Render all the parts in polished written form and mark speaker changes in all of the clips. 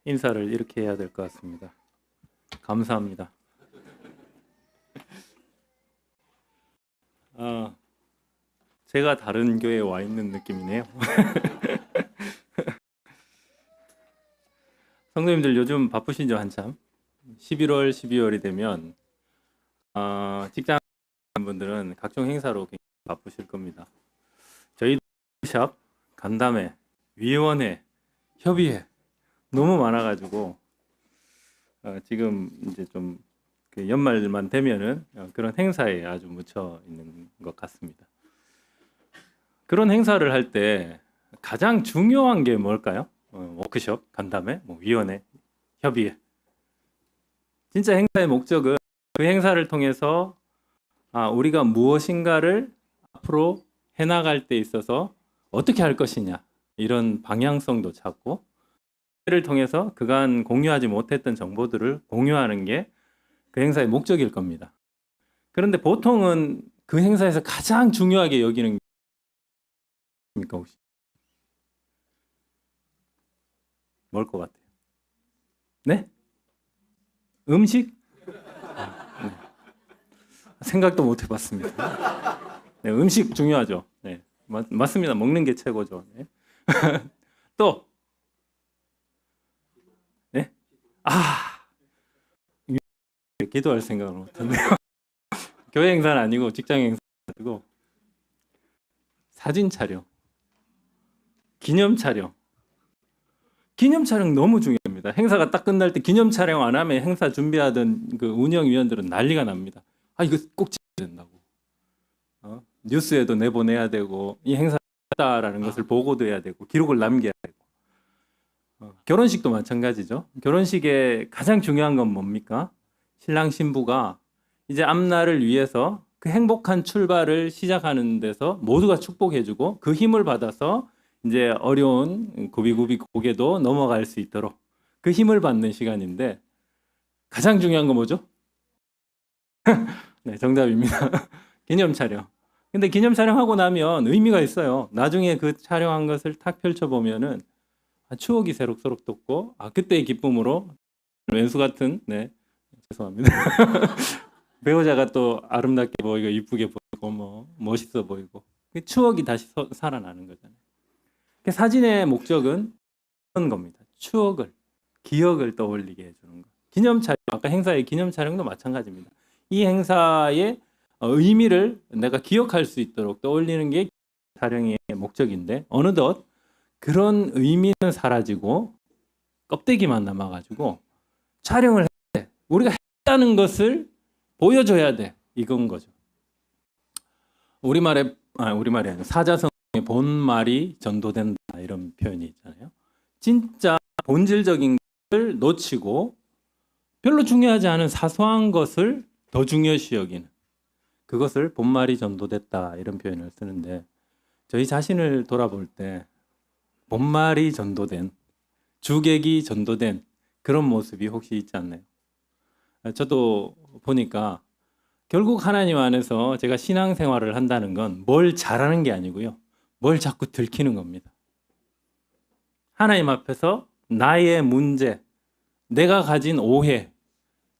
Speaker 1: 인사를 이렇게 해야 될 것 같습니다. 감사합니다. 아, 제가 다른 교회에 와 있는 느낌이네요. 성도님들 요즘 바쁘시죠, 한참? 11월, 12월이 되면 직장 분들은 각종 행사로 굉장히 바쁘실 겁니다. 저희 샵, 간담회, 위원회, 협의회 너무 많아가지고 지금 이제 좀 그 연말만 되면은 그런 행사에 아주 묻혀 있는 것 같습니다. 그런 행사를 할 때 가장 중요한 게 뭘까요? 워크숍, 간담회, 뭐 위원회, 협의회. 진짜 행사의 목적은 그 행사를 통해서 우리가 무엇인가를 앞으로 해나갈 때 있어서 어떻게 할 것이냐 이런 방향성도 찾고 를 통해서 그간 공유하지 못했던 정보들을 공유하는 게 그 행사의 목적일 겁니다. 그런데 보통은 그 행사에서 가장 중요하게 여기는 게 뭡니까 혹시? 뭘 것 같아요? 네? 음식? 네. 생각도 못 해봤습니다. 네, 음식 중요하죠. 네, 맞습니다. 먹는 게 최고죠. 네. 또, 네? 기도할 생각을 못했네요. 교회 행사는 아니고 직장 행사고 사진 촬영, 기념 촬영. 기념 촬영 너무 중요합니다. 행사가 딱 끝날 때 기념 촬영 안 하면 행사 준비하던 그 운영위원들은 난리가 납니다. 이거 꼭 찍어야 된다고. 뉴스에도 내보내야 되고 이 행사다라는 것을 보고도 해야 되고 기록을 남겨야 되고. 결혼식도 마찬가지죠. 결혼식에 가장 중요한 건 뭡니까? 신랑 신부가 이제 앞날을 위해서 그 행복한 출발을 시작하는 데서 모두가 축복해주고 그 힘을 받아서 이제 어려운 고비고비 고개도 넘어갈 수 있도록 그 힘을 받는 시간인데 가장 중요한 건 뭐죠? 네, 정답입니다. 기념 촬영. 근데 기념 촬영하고 나면 의미가 있어요. 나중에 그 촬영한 것을 탁 펼쳐보면은 추억이 새록새록 돋고 그때의 기쁨으로 왼수 같은 네 죄송합니다. 배우자가 또 아름답게 보이고 이쁘게 보이고 뭐 멋있어 보이고 그 추억이 다시 살아나는 거잖아요. 그 사진의 목적은 그런 겁니다. 추억을, 기억을 떠올리게 해주는 것. 기념 촬영, 아까 행사의 기념 촬영도 마찬가지입니다. 이 행사의 의미를 내가 기억할 수 있도록 떠올리는 게 촬영의 목적인데 어느덧 그런 의미는 사라지고 껍데기만 남아가지고 촬영을 할 때 우리가 했다는 것을 보여줘야 돼. 이건 거죠. 우리말이 아니라 사자성어의 본말이 전도된다 이런 표현이 있잖아요. 진짜 본질적인 것을 놓치고 별로 중요하지 않은 사소한 것을 더 중요시 여기는 그것을 본말이 전도됐다 이런 표현을 쓰는데 저희 자신을 돌아볼 때 본말이 전도된 주객이 전도된 그런 모습이 혹시 있지 않나요? 저도 보니까 결국 하나님 안에서 제가 신앙생활을 한다는 건 뭘 잘하는 게 아니고요. 뭘 자꾸 들키는 겁니다. 하나님 앞에서 나의 문제, 내가 가진 오해,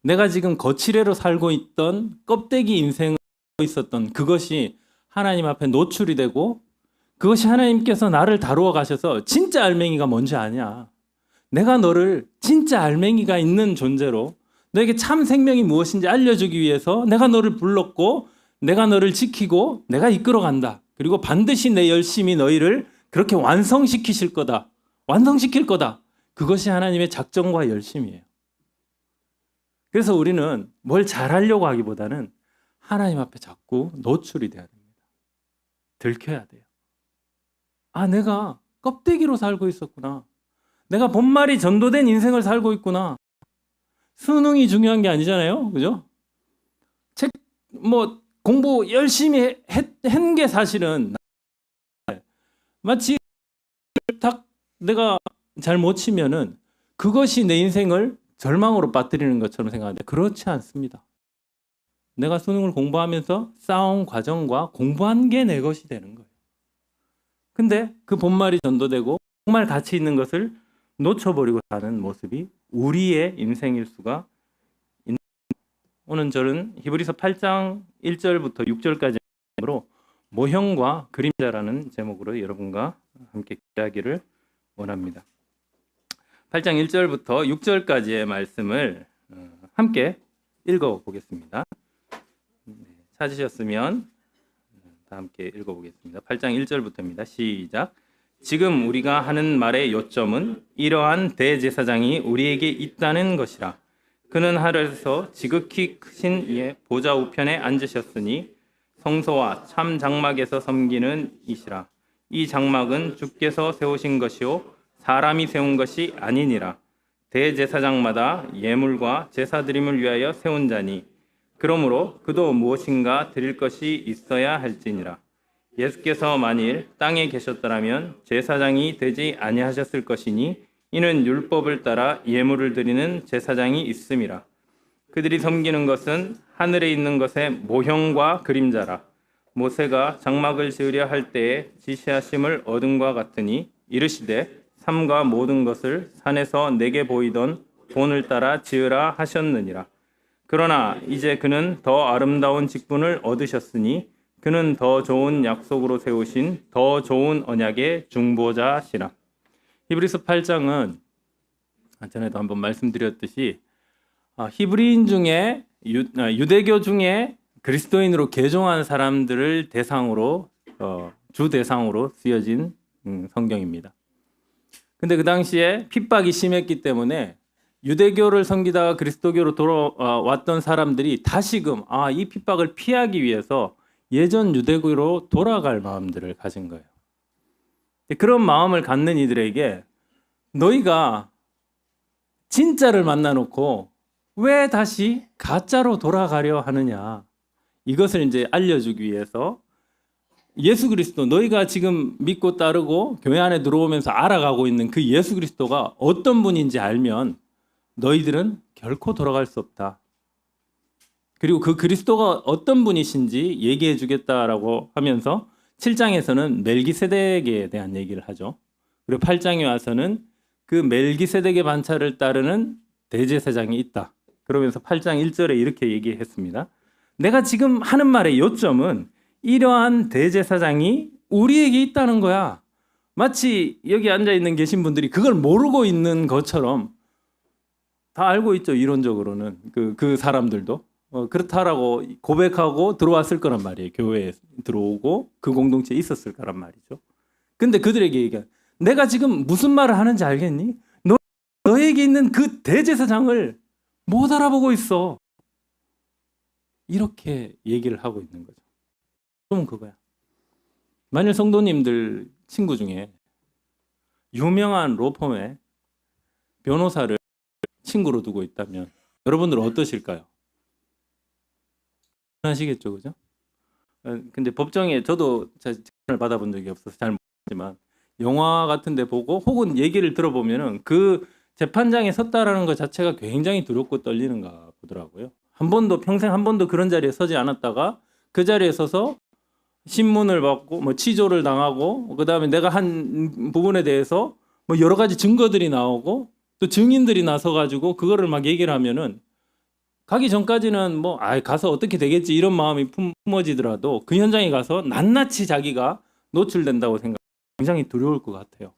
Speaker 1: 내가 지금 거칠애로 살고 있던 껍데기 인생을 살고 있었던 그것이 하나님 앞에 노출이 되고 그것이 하나님께서 나를 다루어 가셔서 진짜 알맹이가 뭔지 아냐. 내가 너를 진짜 알맹이가 있는 존재로 너에게 참 생명이 무엇인지 알려주기 위해서 내가 너를 불렀고 내가 너를 지키고 내가 이끌어간다. 그리고 반드시 내 열심히 너희를 그렇게 완성시키실 거다. 완성시킬 거다. 그것이 하나님의 작정과 열심이에요. 그래서 우리는 뭘 잘하려고 하기보다는 하나님 앞에 자꾸 노출이 돼야 됩니다. 들켜야 돼요. 내가 껍데기로 살고 있었구나. 내가 본말이 전도된 인생을 살고 있구나. 수능이 중요한 게 아니잖아요. 그죠? 공부 열심히 한 게 사실은 마치 딱 내가 잘 못 치면은 그것이 내 인생을 절망으로 빠뜨리는 것처럼 생각하는데 그렇지 않습니다. 내가 수능을 공부하면서 쌓아온 과정과 공부한 게 내 것이 되는 거예요. 근데 그 본말이 전도되고 정말 가치 있는 것을 놓쳐버리고 사는 모습이 우리의 인생일 수가 있는. 오늘 저는 히브리서 8장 1절부터 6절까지로 모형과 그림자라는 제목으로 여러분과 함께 이야기를 원합니다. 8장 1절부터 6절까지의 말씀을 함께 읽어보겠습니다. 찾으셨으면 다 함께 읽어보겠습니다. 8장 1절부터입니다. 시작. 지금 우리가 하는 말의 요점은 이러한 대제사장이 우리에게 있다는 것이라. 그는 하늘에서 지극히 크신 이의 보좌 우편에 앉으셨으니 성소와 참 장막에서 섬기는 이시라. 이 장막은 주께서 세우신 것이요 사람이 세운 것이 아니니라. 대제사장마다 예물과 제사 드림을 위하여 세운 자니 그러므로 그도 무엇인가 드릴 것이 있어야 할지니라. 예수께서 만일 땅에 계셨더라면 제사장이 되지 아니하셨을 것이니 이는 율법을 따라 예물을 드리는 제사장이 있음이라. 그들이 섬기는 것은 하늘에 있는 것의 모형과 그림자라. 모세가 장막을 지으려 할 때에 지시하심을 얻은과 같으니 이르시되 삼가 모든 것을 산에서 내게 보이던 본을 따라 지으라 하셨느니라. 그러나 이제 그는 더 아름다운 직분을 얻으셨으니 그는 더 좋은 약속으로 세우신 더 좋은 언약의 중보자시라. 히브리서 8장은 전에도 한번 말씀드렸듯이 히브리인 중에 유대교 중에 그리스도인으로 개종한 사람들을 대상으로 주 대상으로 쓰여진 성경입니다. 근데 그 당시에 핍박이 심했기 때문에 유대교를 섬기다가 그리스도교로 돌아왔던 사람들이 다시금 이 핍박을 피하기 위해서 예전 유대교로 돌아갈 마음들을 가진 거예요. 그런 마음을 갖는 이들에게 너희가 진짜를 만나놓고 왜 다시 가짜로 돌아가려 하느냐, 이것을 이제 알려주기 위해서 예수 그리스도, 너희가 지금 믿고 따르고 교회 안에 들어오면서 알아가고 있는 그 예수 그리스도가 어떤 분인지 알면 너희들은 결코 돌아갈 수 없다. 그리고 그 그리스도가 어떤 분이신지 얘기해 주겠다라고 하면서 7장에서는 멜기세덱에 대한 얘기를 하죠. 그리고 8장에 와서는 그 멜기세덱의 반차를 따르는 대제사장이 있다. 그러면서 8장 1절에 이렇게 얘기했습니다. 내가 지금 하는 말의 요점은 이러한 대제사장이 우리에게 있다는 거야. 마치 여기 앉아 있는 계신 분들이 그걸 모르고 있는 것처럼 다 알고 있죠. 이론적으로는 그 사람들도 그렇다라고 고백하고 들어왔을 거란 말이에요. 교회에 들어오고 그 공동체에 있었을 거란 말이죠. 근데 그들에게 얘기해, 내가 지금 무슨 말을 하는지 알겠니? 너에게 있는 그 대제사장을 못 알아보고 있어. 이렇게 얘기를 하고 있는 거죠. 좀 그거야. 만일 성도님들 친구 중에 유명한 로펌의 변호사를 친구로 두고 있다면 여러분들은 어떠실까요? 하시겠죠, 그죠? 근데 법정에 저도 재판을 받아본 적이 없어서 잘 모르지만 영화 같은 데 보고 혹은 얘기를 들어보면은 그 재판장에 섰다라는 것 자체가 굉장히 두렵고 떨리는가 보더라고요. 평생 한 번도 그런 자리에 서지 않았다가 그 자리에 서서 신문을 받고 치조를 당하고 그다음에 내가 한 부분에 대해서 여러 가지 증거들이 나오고 또 증인들이 나서 가지고 그거를 막 얘기를 하면은 가기 전까지는 가서 어떻게 되겠지 이런 마음이 품어지더라도 그 현장에 가서 낱낱이 자기가 노출된다고 생각하면 굉장히 두려울 것 같아요.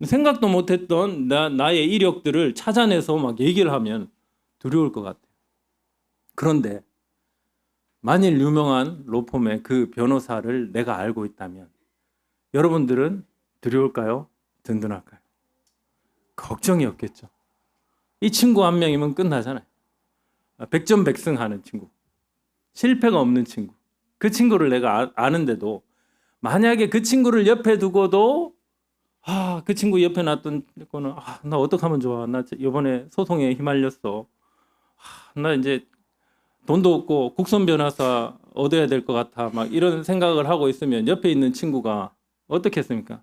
Speaker 1: 생각도 못했던 나의 이력들을 찾아내서 막 얘기를 하면 두려울 것 같아요. 그런데 만일 유명한 로펌의 그 변호사를 내가 알고 있다면 여러분들은 두려울까요? 든든할까요? 걱정이 없겠죠. 이 친구 한 명이면 끝나잖아요. 백전백승하는 친구, 실패가 없는 친구. 그 친구를 내가 아는데도 만약에 그 친구를 옆에 두고도 그 친구 옆에 놨던 거는 나 어떻게 하면 좋아? 나 이번에 소송에 휘말렸어. 나 이제 돈도 없고 국선 변호사 얻어야 될 것 같아. 막 이런 생각을 하고 있으면 옆에 있는 친구가 어떻게 했습니까?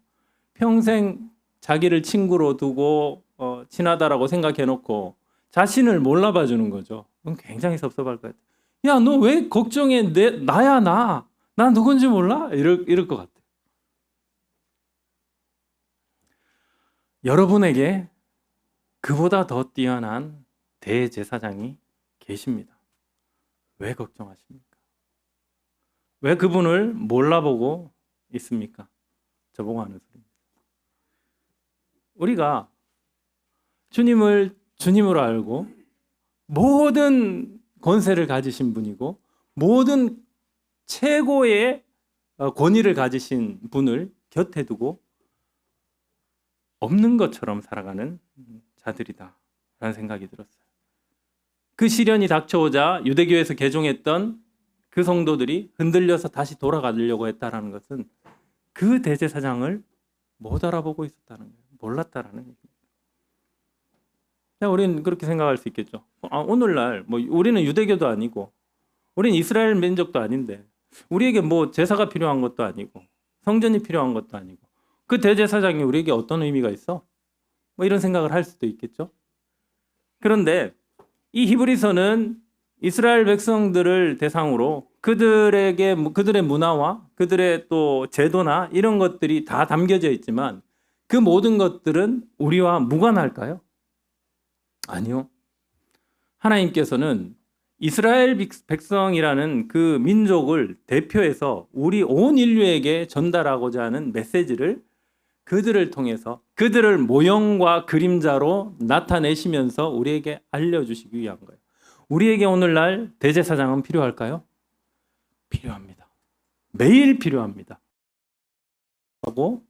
Speaker 1: 평생 자기를 친구로 두고 친하다라고 생각해놓고 자신을 몰라봐 주는 거죠. 그건 굉장히 섭섭할 것 같아요. 야, 너 왜 걱정해? 나야 나. 나 누군지 몰라? 이럴 것 같아요. 여러분에게 그보다 더 뛰어난 대제사장이 계십니다. 왜 걱정하십니까? 왜 그분을 몰라보고 있습니까? 저보고 하는 소리입니다. 우리가 주님을 주님으로 알고 모든 권세를 가지신 분이고 모든 최고의 권위를 가지신 분을 곁에 두고 없는 것처럼 살아가는 자들이다 라는 생각이 들었어요. 그 시련이 닥쳐오자 유대교에서 개종했던 그 성도들이 흔들려서 다시 돌아가려고 했다는 것은 그 대제사장을 못 알아보고 있었다는 거예요. 몰랐다라는 얘기입니다. 우리는 그렇게 생각할 수 있겠죠. 오늘날 우리는 유대교도 아니고 우리는 이스라엘 민족도 아닌데 우리에게 제사가 필요한 것도 아니고 성전이 필요한 것도 아니고 그 대제사장이 우리에게 어떤 의미가 있어? 이런 생각을 할 수도 있겠죠. 그런데 이 히브리서는 이스라엘 백성들을 대상으로 그들의 문화와 그들의 또 제도나 이런 것들이 다 담겨져 있지만 그 모든 것들은 우리와 무관할까요? 아니요. 하나님께서는 이스라엘 백성이라는 그 민족을 대표해서 우리 온 인류에게 전달하고자 하는 메시지를 그들을 통해서 그들을 모형과 그림자로 나타내시면서 우리에게 알려주시기 위한 거예요. 우리에게 오늘날 대제사장은 필요할까요? 필요합니다. 매일 필요합니다. 하고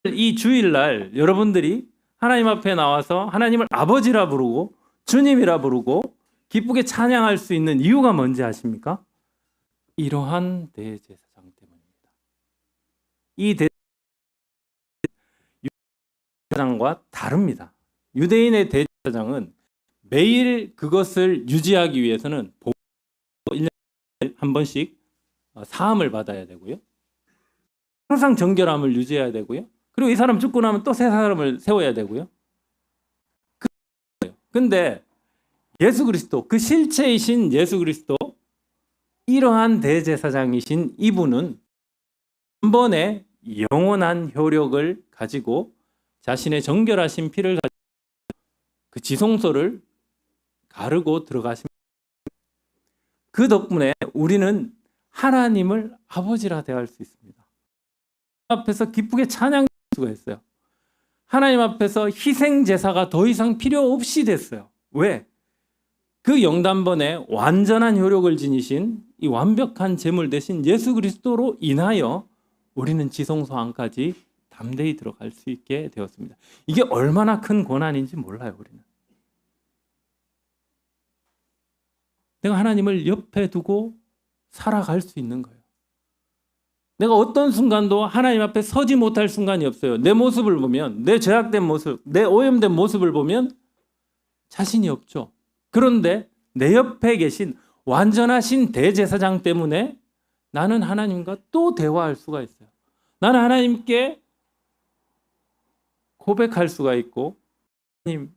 Speaker 1: 이 주일날 여러분들이 하나님 앞에 나와서 하나님을 아버지라 부르고 주님이라 부르고 기쁘게 찬양할 수 있는 이유가 뭔지 아십니까? 이러한 대제사장 때문입니다. 이 대제사장과 다릅니다. 유대인의 대제사장은 매일 그것을 유지하기 위해서는 1년에 한 번씩 사함을 받아야 되고요. 항상 정결함을 유지해야 되고요. 그리고 이 사람 죽고 나면 또 새 사람을 세워야 되고요. 근데 예수 그리스도, 그 실체이신 예수 그리스도, 이러한 대제사장이신 이분은 한 번에 영원한 효력을 가지고 자신의 정결하신 피를 가지고 그 지성소를 가르고 들어가십니다. 그 덕분에 우리는 하나님을 아버지라 대할 수 있습니다. 앞에서 기쁘게 찬양할 수가 있어요. 하나님 앞에서 희생 제사가 더 이상 필요 없이 됐어요. 왜? 그 영단번에 완전한 효력을 지니신 이 완벽한 제물 대신 예수 그리스도로 인하여 우리는 지성소 안까지 담대히 들어갈 수 있게 되었습니다. 이게 얼마나 큰 권한인지 몰라요, 우리는. 내가 하나님을 옆에 두고 살아갈 수 있는 거예요. 내가 어떤 순간도 하나님 앞에 서지 못할 순간이 없어요. 내 모습을 보면, 내 죄악된 모습, 내 오염된 모습을 보면 자신이 없죠. 그런데 내 옆에 계신 완전하신 대제사장 때문에 나는 하나님과 또 대화할 수가 있어요. 나는 하나님께 고백할 수가 있고, 하나님,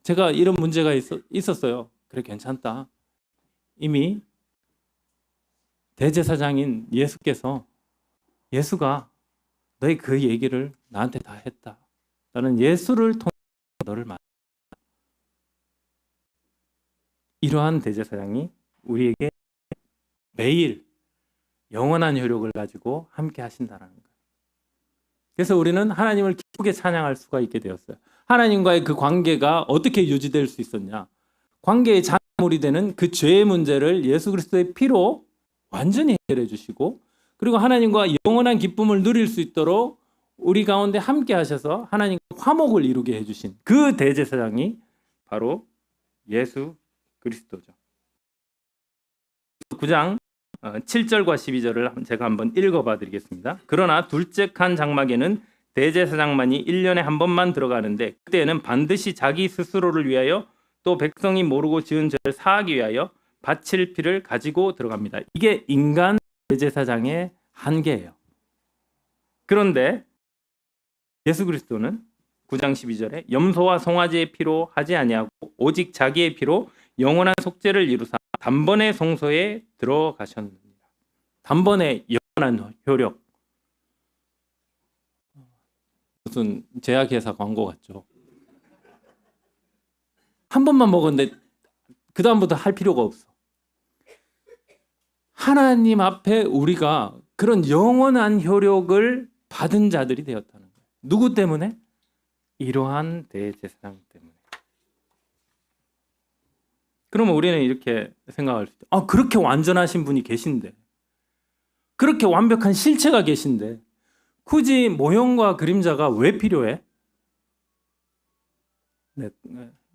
Speaker 1: 제가 이런 문제가 있었어요. 그래, 괜찮다. 이미 대제사장인 예수가 너희 그 얘기를 나한테 다 했다. 나는 예수를 통해 너를 만나. 이러한 대제사장이 우리에게 매일 영원한 효력을 가지고 함께 하신다는 거예요. 그래서 우리는 하나님을 기쁘게 찬양할 수가 있게 되었어요. 하나님과의 그 관계가 어떻게 유지될 수 있었냐? 관계의 장애물이 되는 그 죄의 문제를 예수 그리스도의 피로 완전히 해결해 주시고, 그리고 하나님과 영원한 기쁨을 누릴 수 있도록 우리 가운데 함께 하셔서 하나님과 화목을 이루게 해주신 그 대제사장이 바로 예수 그리스도죠. 9장 7절과 12절을 제가 한번 읽어봐 드리겠습니다. 그러나 둘째 칸 장막에는 대제사장만이 1년에 한 번만 들어가는데 그때는 반드시 자기 스스로를 위하여 또 백성이 모르고 지은 죄를 사하기 위하여 바칠 피를 가지고 들어갑니다. 이게 인간 대제사장의 한계예요. 그런데 예수 그리스도는 9장 12절에 염소와 송아지의 피로 하지 아니하고 오직 자기의 피로 영원한 속죄를 이루사 단번에 성소에 들어가셨느니라. 단번에 영원한 효력. 무슨 제약회사 광고 같죠. 한 번만 먹었는데 그 다음부터 할 필요가 없어. 하나님 앞에 우리가 그런 영원한 효력을 받은 자들이 되었다는 거예요. 누구 때문에? 이러한 대제사장 때문에. 그러면 우리는 이렇게 생각할 수 있죠. 그렇게 완전하신 분이 계신데, 그렇게 완벽한 실체가 계신데 굳이 모형과 그림자가 왜 필요해? 네,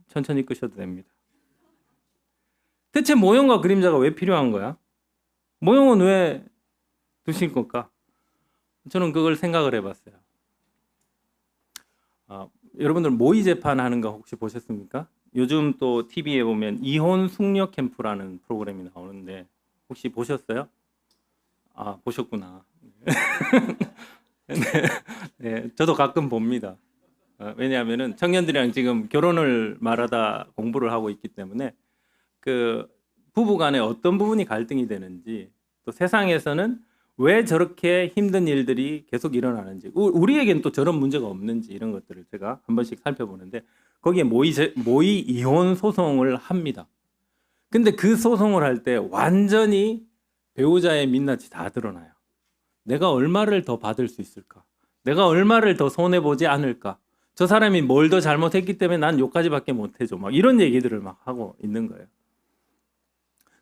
Speaker 1: 천천히 끄셔도 됩니다. 대체 모형과 그림자가 왜 필요한 거야? 모형은 왜 두신 걸까? 저는 그걸 생각을 해봤어요. 여러분들 모의 재판 하는 거 혹시 보셨습니까? 요즘 또 TV에 보면 이혼 숙녀 캠프라는 프로그램이 나오는데 혹시 보셨어요? 보셨구나. 네, 저도 가끔 봅니다. 왜냐하면은 청년들이랑 지금 결혼을 말하다 공부를 하고 있기 때문에 그 부부간에 어떤 부분이 갈등이 되는지, 또 세상에서는 왜 저렇게 힘든 일들이 계속 일어나는지, 우리에겐 또 저런 문제가 없는지, 이런 것들을 제가 한 번씩 살펴보는데 거기에 모의 이혼 소송을 합니다. 근데 그 소송을 할 때 완전히 배우자의 민낯이 다 드러나요. 내가 얼마를 더 받을 수 있을까? 내가 얼마를 더 손해보지 않을까? 저 사람이 뭘 더 잘못했기 때문에 난 요까지밖에 못해줘. 막 이런 얘기들을 막 하고 있는 거예요.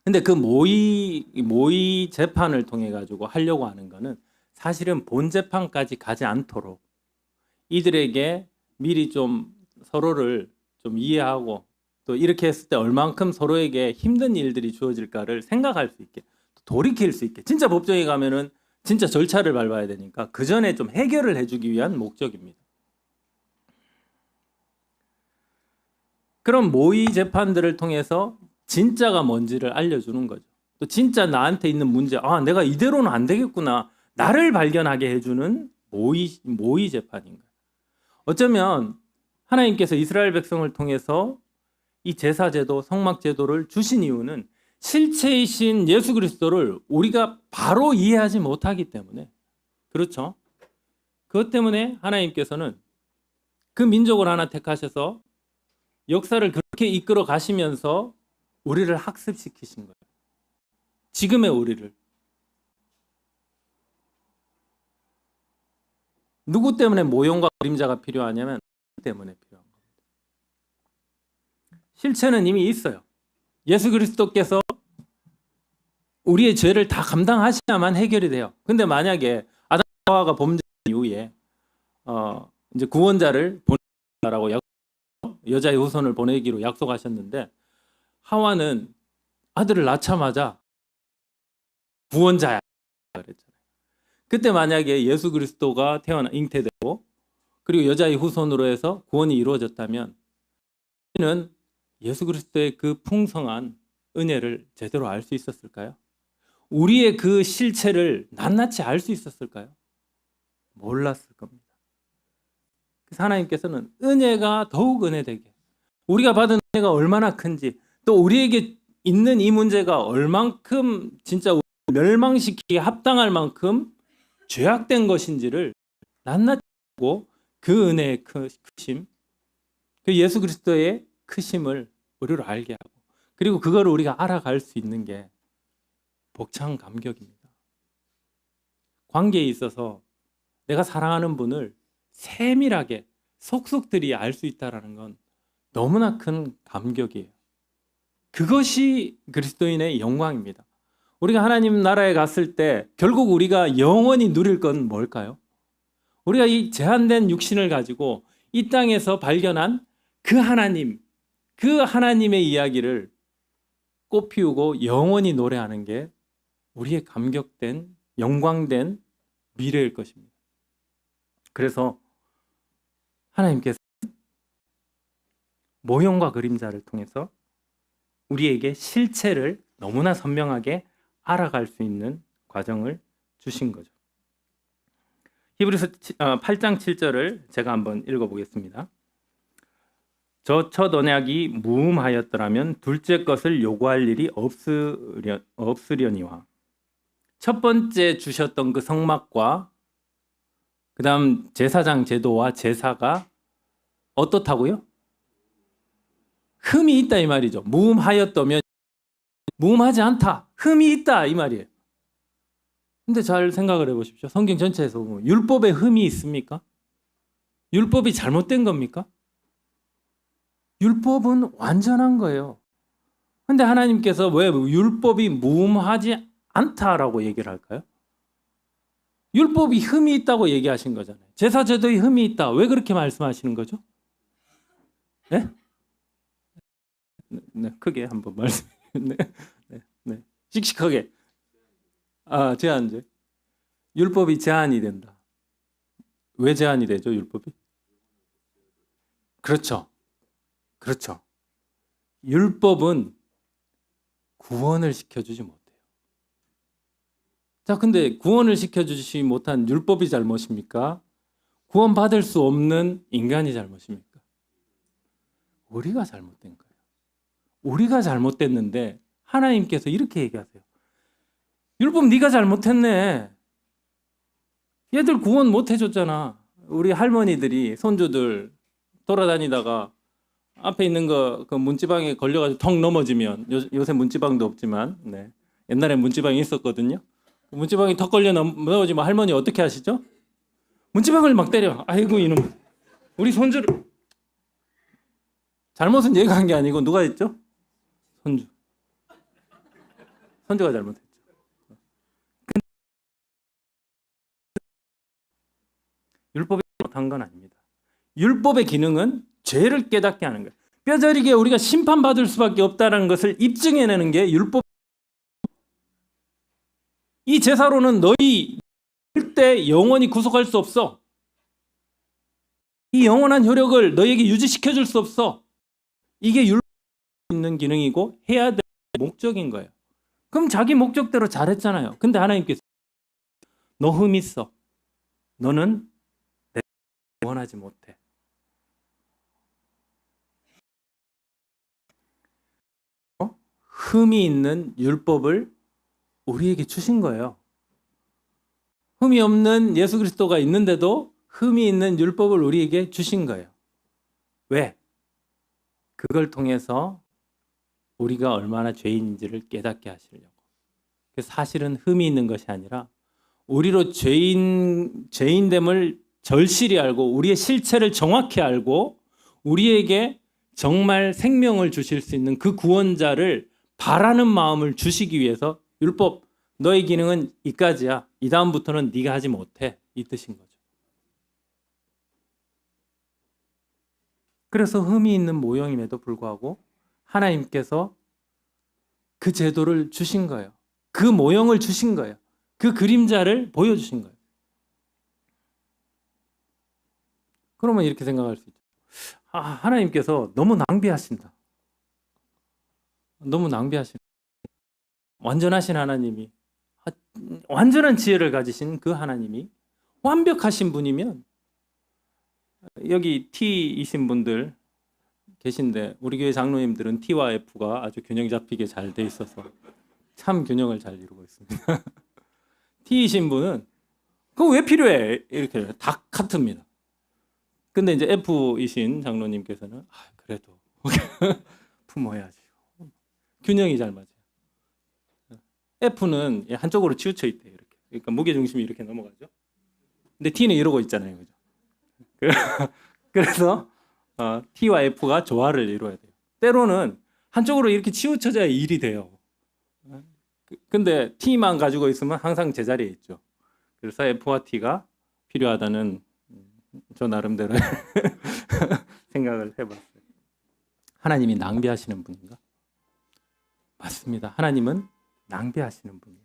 Speaker 1: 근데 그 모의 재판을 통해 가지고 하려고 하는 거는 사실은 본 재판까지 가지 않도록 이들에게 미리 좀 서로를 좀 이해하고, 또 이렇게 했을 때 얼만큼 서로에게 힘든 일들이 주어질까를 생각할 수 있게, 돌이킬 수 있게. 진짜 법정에 가면은 진짜 절차를 밟아야 되니까 그 전에 좀 해결을 해주기 위한 목적입니다. 그런 모의 재판들을 통해서 진짜가 뭔지를 알려주는 거죠. 또 진짜 나한테 있는 문제, 내가 이대로는 안 되겠구나, 나를 발견하게 해주는 모의 재판인 거예요. 어쩌면 하나님께서 이스라엘 백성을 통해서 이 제사제도, 성막제도를 주신 이유는 실체이신 예수 그리스도를 우리가 바로 이해하지 못하기 때문에, 그렇죠? 그것 때문에 하나님께서는 그 민족을 하나 택하셔서 역사를 그렇게 이끌어 가시면서 우리를 학습시키신 거예요. 지금의 우리를. 누구 때문에 모형과 그림자가 필요하냐면 때문에 필요한 겁니다. 실체는 이미 있어요. 예수 그리스도께서 우리의 죄를 다 감당하셔야만 해결이 돼요. 근데 만약에 아담과 하와가 범죄 이후에 이제 구원자를 보내라고 여자의 후손을 보내기로 약속하셨는데, 하와는 아들을 낳자마자 구원자야 그랬잖아요. 그때 만약에 예수 그리스도가 잉태되고 그리고 여자의 후손으로 해서 구원이 이루어졌다면 우리는 예수 그리스도의 그 풍성한 은혜를 제대로 알 수 있었을까요? 우리의 그 실체를 낱낱이 알 수 있었을까요? 몰랐을 겁니다. 그래서 하나님께서는 은혜가 더욱 은혜되게, 우리가 받은 은혜가 얼마나 큰지, 또 우리에게 있는 이 문제가 얼만큼 진짜 멸망시키기에 합당할 만큼 죄악된 것인지를 낱낱이 보고 그 은혜의 크심, 그 예수 그리스도의 크심을 우리로 알게 하고, 그리고 그거를 우리가 알아갈 수 있는 게 벅찬 감격입니다. 관계에 있어서 내가 사랑하는 분을 세밀하게 속속들이 알 수 있다는 건 너무나 큰 감격이에요. 그것이 그리스도인의 영광입니다. 우리가 하나님 나라에 갔을 때 결국 우리가 영원히 누릴 건 뭘까요? 우리가 이 제한된 육신을 가지고 이 땅에서 발견한 그 하나님, 그 하나님의 이야기를 꽃피우고 영원히 노래하는 게 우리의 감격된, 영광된 미래일 것입니다. 그래서 하나님께서 모형과 그림자를 통해서 우리에게 실체를 너무나 선명하게 알아갈 수 있는 과정을 주신 거죠. 히브리서 8장 7절을 제가 한번 읽어보겠습니다. 저 첫 언약이 무음하였더라면 둘째 것을 요구할 일이 없으려니와 첫 번째 주셨던 그 성막과 그다음 제사장 제도와 제사가 어떻다고요? 흠이 있다 이 말이죠. 무음하였다면 무음하지 않다. 흠이 있다 이 말이에요. 근데 잘 생각을 해보십시오. 성경 전체에서 보면 율법에 흠이 있습니까? 율법이 잘못된 겁니까? 율법은 완전한 거예요. 근데 하나님께서 왜 율법이 무음하지 않다라고 얘기를 할까요? 율법이 흠이 있다고 얘기하신 거잖아요. 제사 제도에 흠이 있다. 왜 그렇게 말씀하시는 거죠? 네? 네, 크게 한번 말씀. 네, 네, 네. 씩씩하게. 아, 제한제. 율법이 제한이 된다. 왜 제한이 되죠, 율법이? 그렇죠. 그렇죠. 율법은 구원을 시켜주지 못해요. 자, 근데 구원을 시켜주지 못한 율법이 잘못입니까? 구원받을 수 없는 인간이 잘못입니까? 우리가 잘못된 거예요. 우리가 잘못됐는데 하나님께서 이렇게 얘기하세요. 율법 네가 잘못했네. 얘들 구원 못 해줬잖아. 우리 할머니들이 손주들 돌아다니다가 앞에 있는 거 그 문지방에 걸려가지고 턱 넘어지면 요새 문지방도 없지만 네. 옛날에 문지방이 있었거든요. 문지방이 턱 걸려 넘어지면 할머니 어떻게 하시죠? 문지방을 막 때려. 아이고 이놈. 우리 손주를 잘못은 얘가 한 게 아니고 누가 했죠? 손주. 손주가 잘못했죠. 율법이 잘못한 건 아닙니다. 율법의 기능은 죄를 깨닫게 하는 거예요. 뼈저리게 우리가 심판받을 수밖에 없다는 것을 입증해내는 게 율법. 이 제사로는 너희 절대 영원히 구속할 수 없어. 이 영원한 효력을 너에게 유지시켜줄 수 없어. 이게 율법에 있는 기능이고 해야 될 목적인 거예요. 그럼 자기 목적대로 잘했잖아요. 근데 하나님께서 너 흠 있어. 너는 내가 원하지 못해. 흠이 있는 율법을 우리에게 주신 거예요. 흠이 없는 예수 그리스도가 있는데도 흠이 있는 율법을 우리에게 주신 거예요. 왜? 그걸 통해서 우리가 얼마나 죄인인지를 깨닫게 하시려고. 사실은 흠이 있는 것이 아니라 우리로 죄인됨을 절실히 알고 우리의 실체를 정확히 알고 우리에게 정말 생명을 주실 수 있는 그 구원자를 바라는 마음을 주시기 위해서 율법 너의 기능은 이까지야. 이 다음부터는 네가 하지 못해. 이 뜻인 거죠. 그래서 흠이 있는 모형임에도 불구하고 하나님께서 그 제도를 주신 거예요. 그 모형을 주신 거예요. 그 그림자를 보여주신 거예요. 그러면 이렇게 생각할 수 있죠. 하나님께서 너무 낭비하신다. 너무 낭비하신다. 완전하신 하나님이, 완전한 지혜를 가지신 그 하나님이 완벽하신 분이면 여기 T이신 분들 계신데 우리 교회 장로님들은 T와 F가 아주 균형 잡히게 잘 돼 있어서 참 균형을 잘 이루고 있습니다. T이신 분은 그거 왜 필요해? 이렇게 다 같습니다. 근데 이제 F이신 장로님께서는 그래도 품어야지. 균형이 잘 맞아요. F는 한쪽으로 치우쳐 있대요. 이렇게. 그러니까 무게 중심이 이렇게 넘어가죠. 근데 T는 이러고 있잖아요. 그죠? 그래서 T와 F가 조화를 이루어야 돼요. 때로는 한쪽으로 이렇게 치우쳐져야 일이 돼요. 근데 T만 가지고 있으면 항상 제자리에 있죠. 그래서 F와 T가 필요하다는 저 나름대로 생각을 해봤어요. 하나님이 낭비하시는 분인가? 맞습니다. 하나님은 낭비하시는 분이에요.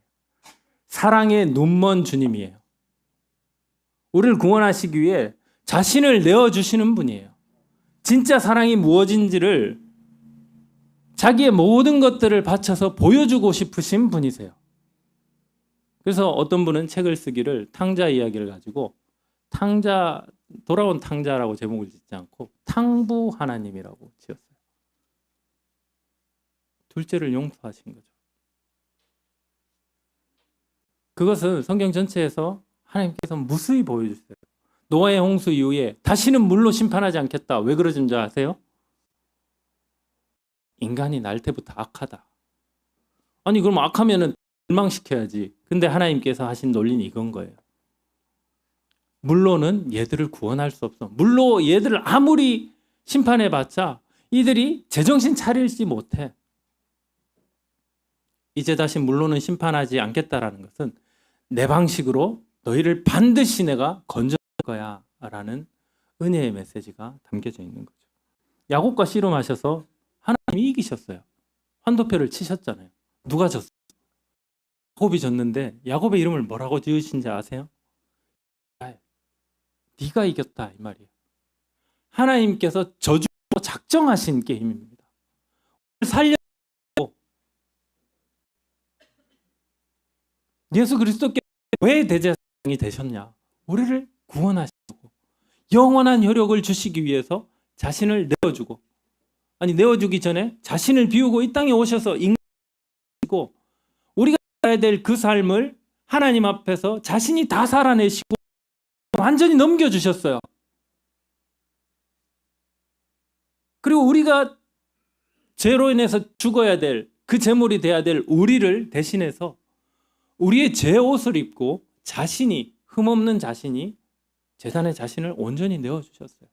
Speaker 1: 사랑의 눈먼 주님이에요. 우리를 구원하시기 위해 자신을 내어주시는 분이에요. 진짜 사랑이 무엇인지를 자기의 모든 것들을 바쳐서 보여주고 싶으신 분이세요. 그래서 어떤 분은 책을 쓰기를 탕자 이야기를 가지고 돌아온 탕자라고 제목을 짓지 않고 탕부 하나님이라고 지었어요. 둘째를 용서하신 거죠. 그것은 성경 전체에서 하나님께서 무수히 보여주세요. 노아의 홍수 이후에 다시는 물로 심판하지 않겠다. 왜 그러신 줄 아세요? 인간이 날 때부터 악하다. 아니 그럼 악하면은 멸망시켜야지. 근데 하나님께서 하신 논리는 이건 거예요. 물로는 얘들을 구원할 수 없어. 물로 얘들을 아무리 심판해봤자 이들이 제정신 차리지 못해. 이제 다시 물로는 심판하지 않겠다라는 것은 내 방식으로 너희를 반드시 내가 건져낼 거야 라는 은혜의 메시지가 담겨져 있는 거죠. 야곱과 씨름하셔서 하나님이 이기셨어요. 환도표를 치셨잖아요. 누가 졌어요? 야곱이 졌는데 야곱의 이름을 뭐라고 지으신지 아세요? 네가 이겼다 이 말이에요. 하나님께서 저주로 작정하신 게임입니다. 살려고 예수 그리스도께 왜 대제사장이 되셨냐? 우리를 구원하시고 영원한 효력을 주시기 위해서 자신을 내어주고, 아니 내어주기 전에 자신을 비우고 이 땅에 오셔서 인간이고 우리가 살아야 될 그 삶을 하나님 앞에서 자신이 다 살아내시고 완전히 넘겨주셨어요. 그리고 우리가 죄로 인해서 죽어야 될 그 제물이 돼야 될 우리를 대신해서 우리의 죄 옷을 입고 자신이, 흠없는 자신이 제단에 자신을 온전히 내어주셨어요.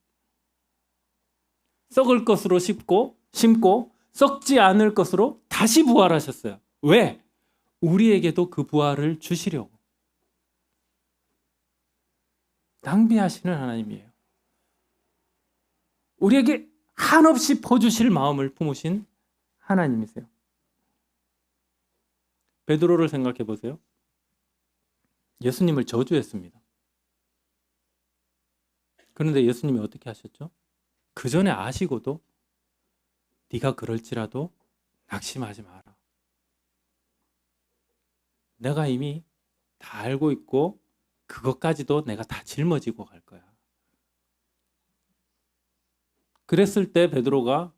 Speaker 1: 썩을 것으로 심고 썩지 않을 것으로 다시 부활하셨어요. 왜? 우리에게도 그 부활을 주시려고. 낭비하시는 하나님이에요. 우리에게 한없이 퍼주실 마음을 품으신 하나님이세요. 베드로를 생각해 보세요. 예수님을 저주했습니다. 그런데 예수님이 어떻게 하셨죠? 그 전에 아시고도 네가 그럴지라도 낙심하지 마라. 내가 이미 다 알고 있고 그것까지도 내가 다 짊어지고 갈 거야. 그랬을 때 베드로가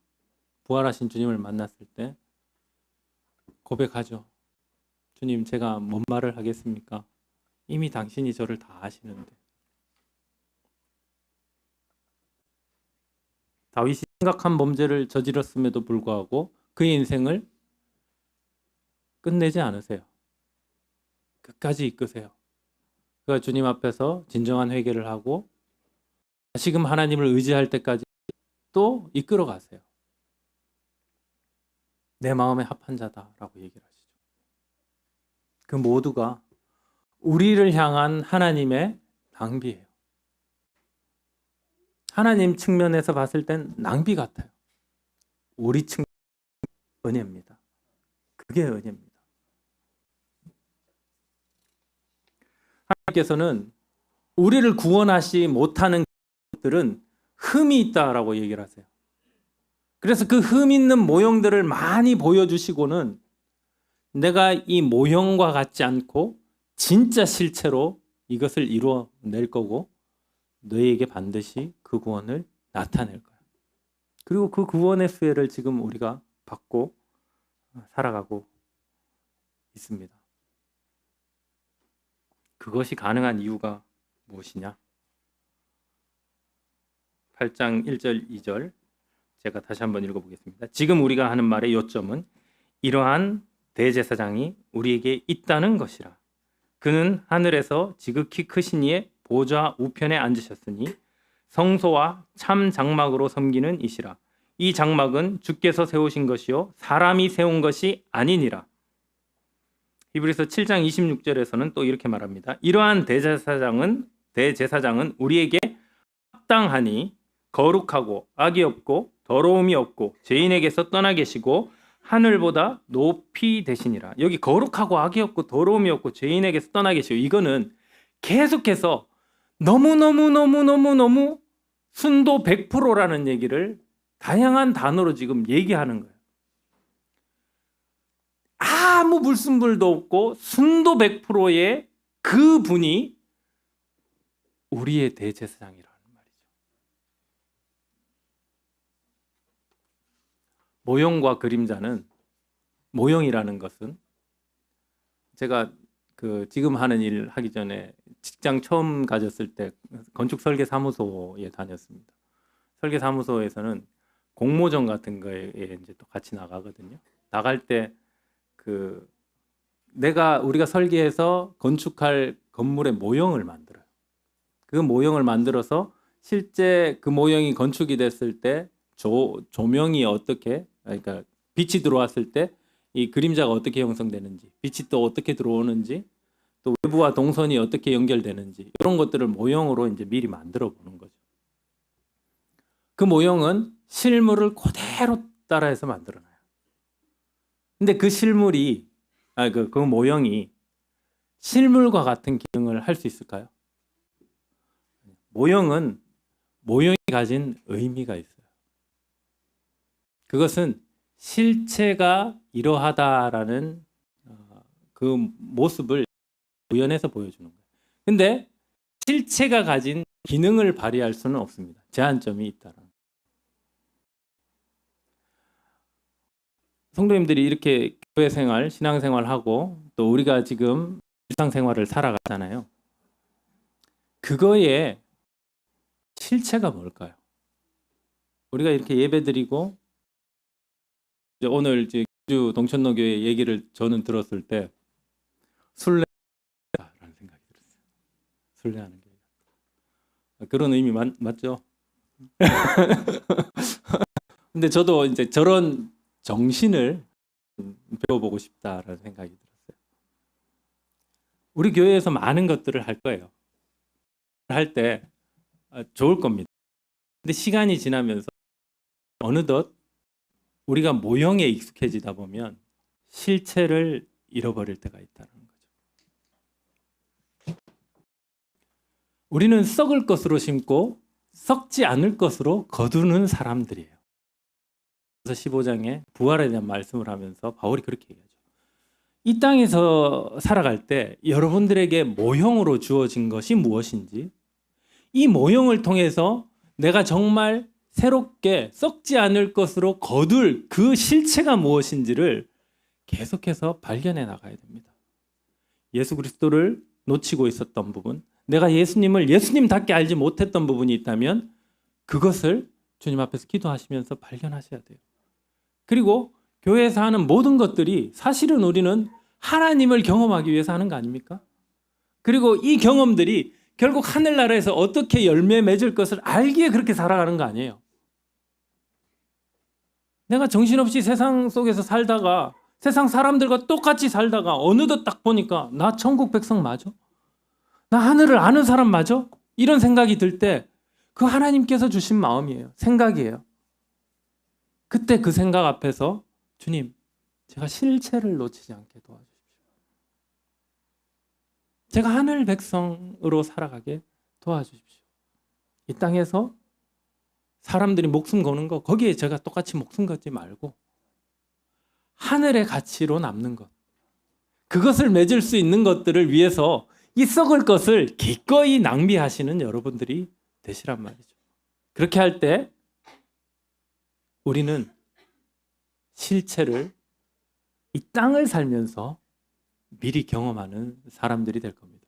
Speaker 1: 부활하신 주님을 만났을 때 고백하죠. 주님, 제가 뭔 말을 하겠습니까? 이미 당신이 저를 다 아시는데. 다윗이 심각한 범죄를 저질렀음에도 불구하고 그의 인생을 끝내지 않으세요. 끝까지 이끄세요. 그가 주님 앞에서 진정한 회개를 하고 다시금 하나님을 의지할 때까지 또 이끌어 가세요. 내 마음에 합한 자다라고 얘기를 하시죠. 그 모두가 우리를 향한 하나님의 낭비예요. 하나님 측면에서 봤을 땐 낭비 같아요. 우리 측면 은혜입니다. 그게 은혜입니다. 하나님께서는 우리를 구원하지 못하는 것들은 흠이 있다라고 얘기를 하세요. 그래서 그 흠 있는 모형들을 많이 보여주시고는 내가 이 모형과 같지 않고 진짜 실체로 이것을 이루어낼 거고 너희에게 반드시 그 구원을 나타낼 거야. 그리고 그 구원의 수혜를 지금 우리가 받고 살아가고 있습니다. 그것이 가능한 이유가 무엇이냐? 8장 1절 2절 제가 다시 한번 읽어보겠습니다. 지금 우리가 하는 말의 요점은 이러한 대제사장이 우리에게 있다는 것이라. 그는 하늘에서 지극히 크신 이의 보좌 우편에 앉으셨으니 성소와 참 장막으로 섬기는 이시라. 이 장막은 주께서 세우신 것이요 사람이 세운 것이 아니니라. 히브리서 7장 26절에서는 또 이렇게 말합니다. 이러한 대제사장은 우리에게 합당하니 거룩하고 악이 없고 더러움이 없고 죄인에게서 떠나 계시고 하늘보다 높이 되시니라. 여기 거룩하고 악이 없고 더러움이 없고 죄인에게서 떠나 계시고, 이거는 계속해서 너무 순도 100%라는 얘기를 다양한 단어로 지금 얘기하는 거예요. 아무 불순물도 없고 순도 100%의 그 분이 우리의 대제사장이라는 말이죠. 모형과 그림자는, 모형이라는 것은 제가 지금 하는 일 하기 전에 직장 처음 가졌을 때 건축 설계 사무소에 다녔습니다. 설계 사무소에서는 공모전 같은 거에 이제 또 같이 나가거든요. 나갈 때 그 우리가 설계해서 건축할 건물의 모형을 만들어요. 그 모형을 만들어서 실제 그 모형이 건축이 됐을 때 조명이 어떻게, 그러니까 빛이 들어왔을 때 이 그림자가 어떻게 형성되는지, 빛이 또 어떻게 들어오는지, 또 외부와 동선이 어떻게 연결되는지, 이런 것들을 모형으로 이제 미리 만들어 보는 거죠. 그 모형은 실물을 그대로 따라해서 만들어놔요. 근데 그 실물이, 그 모형이 실물과 같은 기능을 할 수 있을까요? 모형은 모형이 가진 의미가 있어요. 그것은 실체가 이러하다라는 그 모습을 구현해서 보여주는 거예요. 근데 실체가 가진 기능을 발휘할 수는 없습니다. 제한점이 있다는. 성도님들이 이렇게 교회 생활, 신앙 생활하고 또 우리가 지금 일상 생활을 살아가잖아요. 그거의 실체가 뭘까요? 우리가 이렇게 예배드리고 오늘 이제 주 동천로교회 얘기를 저는 들었을 때 순례라는 생각이 들었어요. 순례하는 교회. 그런 의미 맞죠? 근데 저도 이제 저런 정신을 배워보고 싶다라는 생각이 들었어요. 우리 교회에서 많은 것들을 할 거예요. 할 때 좋을 겁니다. 근데 시간이 지나면서 어느덧 우리가 모형에 익숙해지다 보면 실체를 잃어버릴 때가 있다는 거죠. 우리는 썩을 것으로 심고 썩지 않을 것으로 거두는 사람들이에요. 그래서 15장에 부활에 대한 말씀을 하면서 바울이 그렇게 얘기하죠. 이 땅에서 살아갈 때 여러분들에게 모형으로 주어진 것이 무엇인지, 이 모형을 통해서 내가 정말 새롭게 썩지 않을 것으로 거둘 그 실체가 무엇인지를 계속해서 발견해 나가야 됩니다. 예수 그리스도를 놓치고 있었던 부분, 내가 예수님을 예수님답게 알지 못했던 부분이 있다면 그것을 주님 앞에서 기도하시면서 발견하셔야 돼요. 그리고 교회에서 하는 모든 것들이 사실은 우리는 하나님을 경험하기 위해서 하는 거 아닙니까? 그리고 이 경험들이 결국 하늘나라에서 어떻게 열매 맺을 것을 알기에 그렇게 살아가는 거 아니에요. 내가 정신없이 세상 속에서 살다가 세상 사람들과 똑같이 살다가 어느덧 딱 보니까 나 천국 백성 맞아? 나 하늘을 아는 사람 맞아? 이런 생각이 들 때 그 하나님께서 주신 마음이에요. 생각이에요. 그때 그 생각 앞에서 주님, 제가 실체를 놓치지 않게 도와주십시오. 제가 하늘 백성으로 살아가게 도와주십시오. 이 땅에서 사람들이 목숨 거는 거 거기에 제가 똑같이 목숨 걸지 말고 하늘의 가치로 남는 것, 그것을 맺을 수 있는 것들을 위해서 이 썩을 것을 기꺼이 낭비하시는 여러분들이 되시란 말이죠. 그렇게 할 때 우리는 실체를 이 땅을 살면서 미리 경험하는 사람들이 될 겁니다.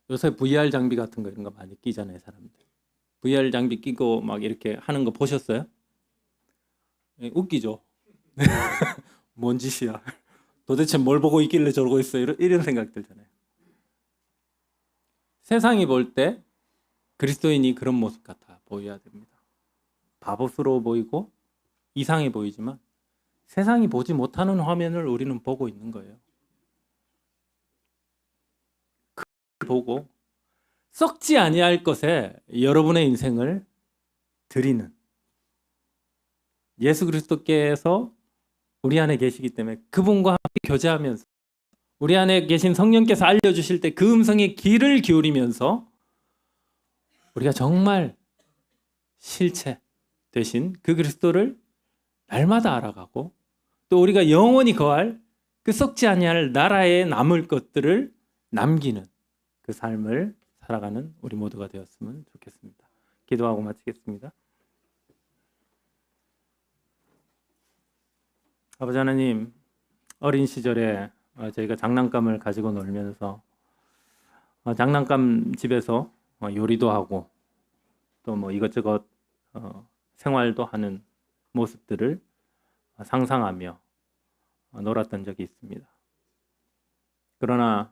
Speaker 1: 요새 VR 장비 같은 거 이런 거 많이 끼잖아요, 사람들. VR 장비 끼고 막 이렇게 하는 거 보셨어요? 웃기죠? 뭔 짓이야? 도대체 뭘 보고 있길래 저러고 있어? 이런 생각 들잖아요. 세상이 볼 때 그리스도인이 그런 모습 같아 보여야 됩니다. 바보스러워 보이고 이상해 보이지만 세상이 보지 못하는 화면을 우리는 보고 있는 거예요. 그걸 보고 썩지 아니할 것에 여러분의 인생을 드리는 예수 그리스도께서 우리 안에 계시기 때문에 그분과 함께 교제하면서 우리 안에 계신 성령께서 알려주실 때 그 음성에 귀를 기울이면서 우리가 정말 실체 되신 그 그리스도를 날마다 알아가고 또 우리가 영원히 거할 그 썩지 아니할 나라에 남을 것들을 남기는 그 삶을 살아가는 우리 모두가 되었으면 좋겠습니다. 기도하고 마치겠습니다. 아버지 하나님, 어린 시절에 저희가 장난감을 가지고 놀면서 장난감 집에서 요리도 하고 또 뭐 이것저것 생활도 하는 모습들을 상상하며 놀았던 적이 있습니다. 그러나